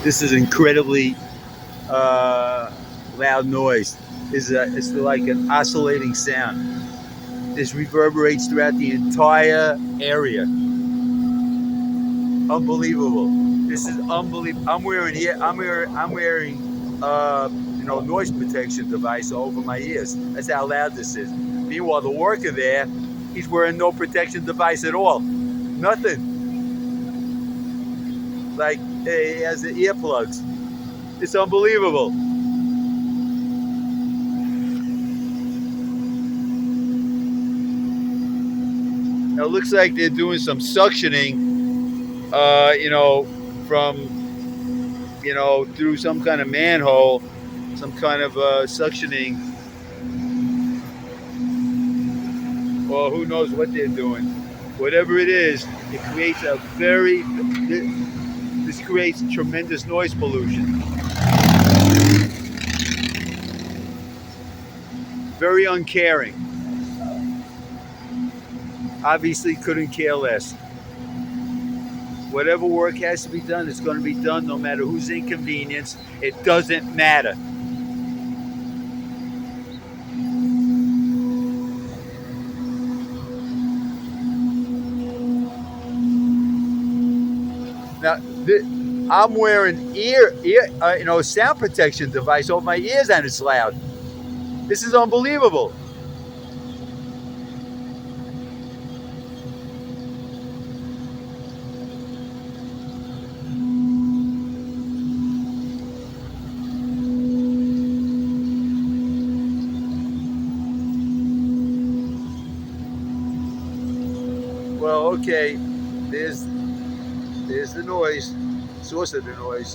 This is incredibly loud noise. It's like an oscillating sound. This reverberates throughout the entire area. Unbelievable. This is unbelievable. I'm wearing noise protection device over my ears. That's how loud this is. Meanwhile, the worker there, he's wearing no protection device at all. Nothing. Like he has the earplugs. It's unbelievable. Now, it looks like they're doing some suctioning, from through some kind of manhole, some kind of suctioning, or who knows what they're doing. Whatever it is, it creates a very this creates tremendous noise pollution. Very uncaring. Obviously, couldn't care less. Whatever work has to be done, it's going to be done, no matter whose inconvenience. It doesn't matter. Now, I'm wearing sound protection device over my ears, and it's loud. This is unbelievable. Well, okay. There's the noise, source of the noise.